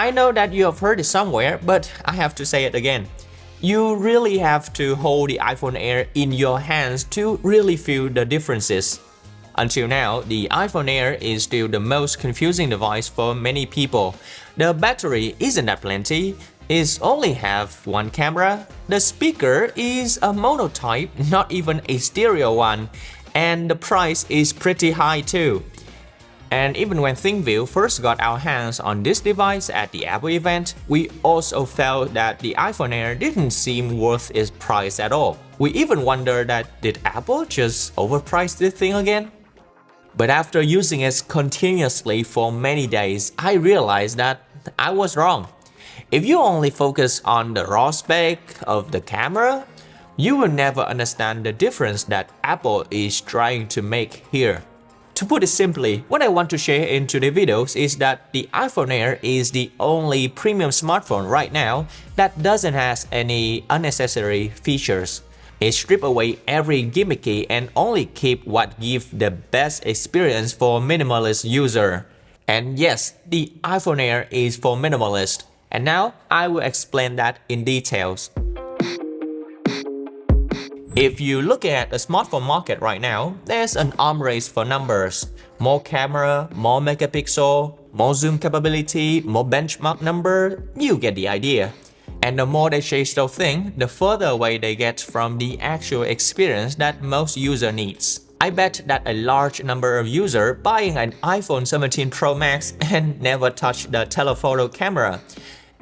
I know that you have heard it somewhere, but I have to say it again. You really have to hold the iPhone Air in your hands to really feel the differences. Until now, the iPhone Air is still the most confusing device for many people. The battery isn't that plenty, it only have one camera, the speaker is a mono type, not even a stereo one, and the price is pretty high too. And even when ThinkView first got our hands on this device at the Apple event, we also felt that the iPhone Air didn't seem worth its price at all. We even wondered that did Apple just overprice this thing again? But after using it continuously for many days, I realized that I was wrong. If you only focus on the raw spec of the camera, you will never understand the difference that Apple is trying to make here. To put it simply, what I want to share in today's videos is that the iPhone Air is the only premium smartphone right now that doesn't have any unnecessary features. It strips away every gimmicky and only keep what gives the best experience for minimalist user. And yes, the iPhone Air is for minimalist. And now I will explain that in details. If you look at the smartphone market right now, there's an arms race for numbers. More camera, more megapixel, more zoom capability, more benchmark number, you get the idea. And the more they chase those things, the further away they get from the actual experience that most user needs. I bet that a large number of users buying an iPhone 17 Pro Max and never touch the telephoto camera.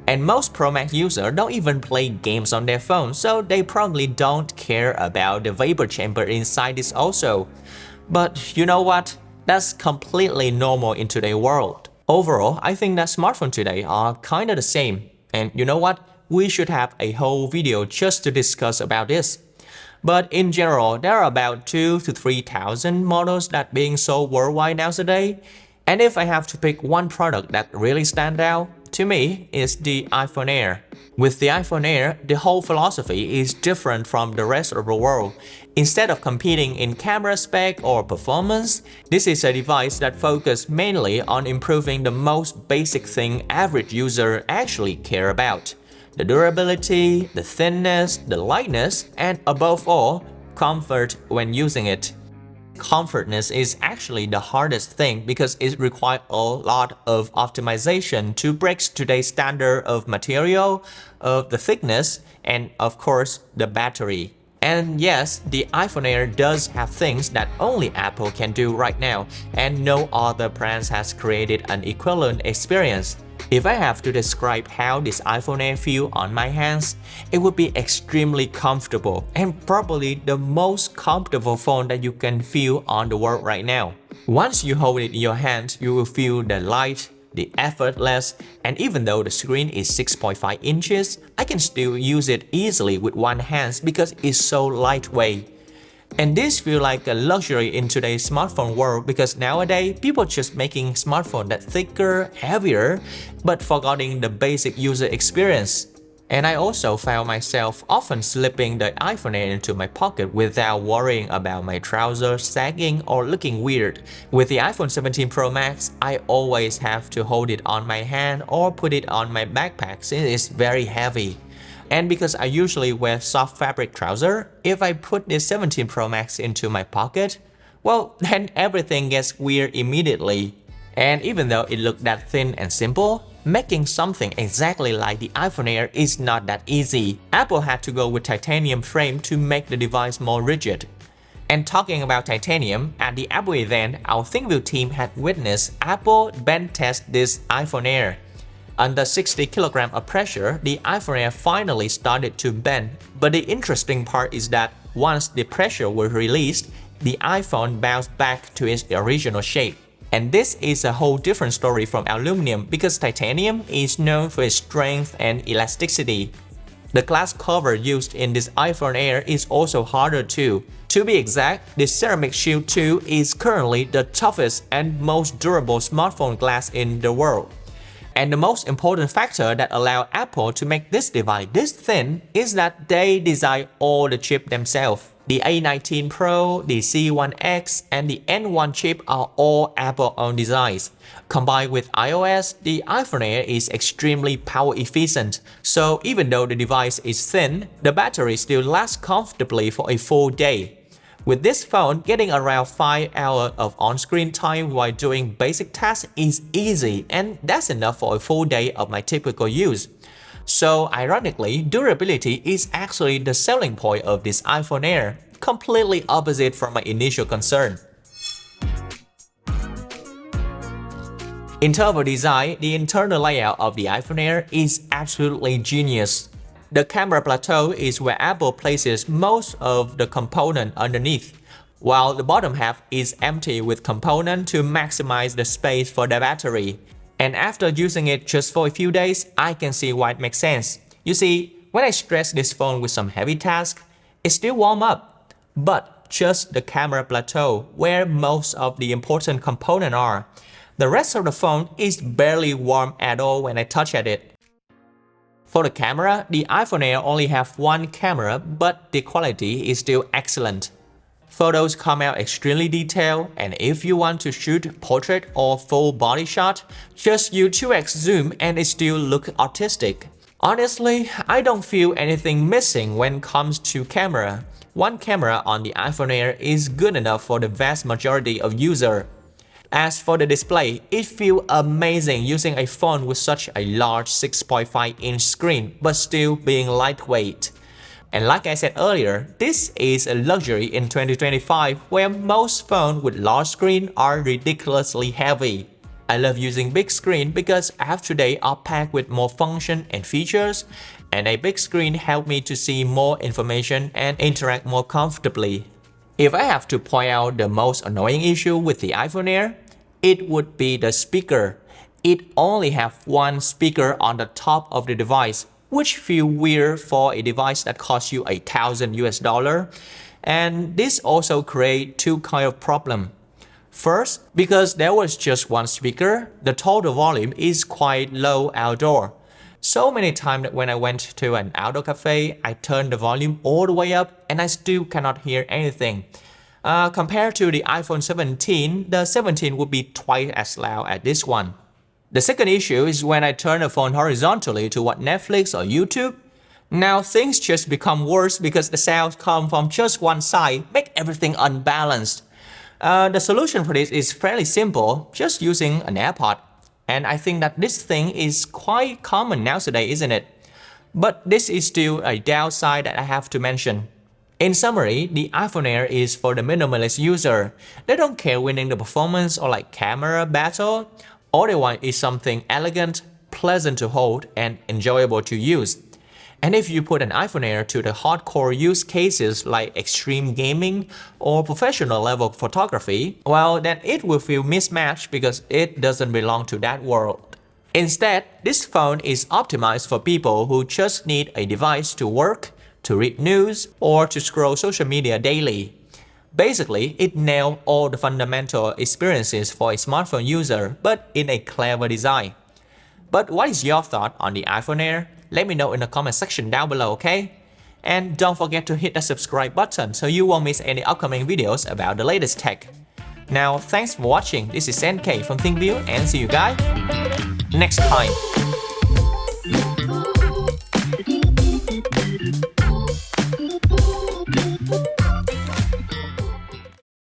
And most Pro Max users don't even play games on their phone, so they probably don't care about the vapor chamber inside this also. But you know what? That's completely normal in today's world. Overall, I think that smartphones today are kinda the same. And you know what? We should have a whole video just to discuss about this. But in general, there are about 2,000 to 3,000 models that being sold worldwide nowadays. And if I have to pick one product that really stands out, to me, it's the iPhone Air. With the iPhone Air, the whole philosophy is different from the rest of the world. Instead of competing in camera spec or performance, this is a device that focuses mainly on improving the most basic thing average user actually care about. The durability, the thinness, the lightness, and above all, comfort when using it. Comfortness is actually the hardest thing because it requires a lot of optimization to break today's standard of material, of the thickness, and of course, the battery. And yes, the iPhone Air does have things that only Apple can do right now, and no other brand has created an equivalent experience. If I have to describe how this iPhone Air feels on my hands, it would be extremely comfortable and probably the most comfortable phone that you can feel on the world right now. Once you hold it in your hand, you will feel the light, the effortless, and even though the screen is 6.5 inches, I can still use it easily with one hand because it's so lightweight. And this feels like a luxury in today's smartphone world because nowadays people just making smartphones that thicker, heavier, but forgetting the basic user experience. And I also found myself often slipping the iPhone Air into my pocket without worrying about my trousers sagging or looking weird. With the iPhone 17 Pro Max, I always have to hold it on my hand or put it on my backpack since it's very heavy. And because I usually wear soft fabric trousers, if I put this 17 Pro Max into my pocket, well, then everything gets weird immediately. And even though it looked that thin and simple, making something exactly like the iPhone Air is not that easy. Apple had to go with titanium frame to make the device more rigid. And talking about titanium, at the Apple event, our ThinkView team had witnessed Apple bench test this iPhone Air. Under 60 kg of pressure, the iPhone Air finally started to bend. But the interesting part is that once the pressure was released, the iPhone bounced back to its original shape. And this is a whole different story from aluminum because titanium is known for its strength and elasticity. The glass cover used in this iPhone Air is also harder too. To be exact, the ceramic shield 2 is currently the toughest and most durable smartphone glass in the world. And the most important factor that allowed Apple to make this device this thin is that they design all the chips themselves. The A19 Pro, the C1X, and the N1 chip are all Apple-owned designs. Combined with iOS, the iPhone Air is extremely power efficient, so even though the device is thin, the battery still lasts comfortably for a full day. With this phone, getting around 5 hours of on-screen time while doing basic tasks is easy, and that's enough for a full day of my typical use. So ironically, durability is actually the selling point of this iPhone Air, completely opposite from my initial concern. In terms of design, the internal layout of the iPhone Air is absolutely genius. The camera plateau is where Apple places most of the component underneath, while the bottom half is empty with components to maximize the space for the battery. And after using it just for a few days, I can see why it makes sense. You see, when I stress this phone with some heavy task, it still warms up. But just the camera plateau, where most of the important components are. The rest of the phone is barely warm at all when I touch at it. For the camera, the iPhone Air only has one camera, but the quality is still excellent. Photos come out extremely detailed, and if you want to shoot portrait or full body shot, just use 2x zoom and it still looks artistic. Honestly, I don't feel anything missing when it comes to camera. One camera on the iPhone Air is good enough for the vast majority of users. As for the display, it feels amazing using a phone with such a large 6.5-inch screen but still being lightweight. And like I said earlier, this is a luxury in 2025 where most phones with large screen are ridiculously heavy. I love using big screen because apps today are packed with more function and features, and a big screen helps me to see more information and interact more comfortably. If I have to point out the most annoying issue with the iPhone Air, it would be the speaker. It only has one speaker on the top of the device, which feels weird for a device that costs you $1,000 US. And this also creates two kinds of problems. First, because there was just one speaker, the total volume is quite low outdoor. So many times that when I went to an outdoor cafe, I turned the volume all the way up and I still cannot hear anything. Compared to the iPhone 17, the 17 would be twice as loud as this one. The second issue is when I turn the phone horizontally to watch Netflix or YouTube. Now things just become worse because the sounds come from just one side, make everything unbalanced. The solution for this is fairly simple, just using an AirPod. And I think that this thing is quite common nowadays, isn't it? But this is still a downside that I have to mention. In summary, the iPhone Air is for the minimalist user. They don't care winning the performance or like camera battle. All they want is something elegant, pleasant to hold, and enjoyable to use. And if you put an iPhone Air to the hardcore use cases like extreme gaming or professional level photography, well, then it will feel mismatched because it doesn't belong to that world. Instead, this phone is optimized for people who just need a device to work, to read news, or to scroll social media daily. Basically, it nails all the fundamental experiences for a smartphone user, but in a clever design. But what is your thought on the iPhone Air? Let me know in the comment section down below, okay? And don't forget to hit the subscribe button so you won't miss any upcoming videos about the latest tech. Now, thanks for watching. This is NK from ThinkView and see you guys next time.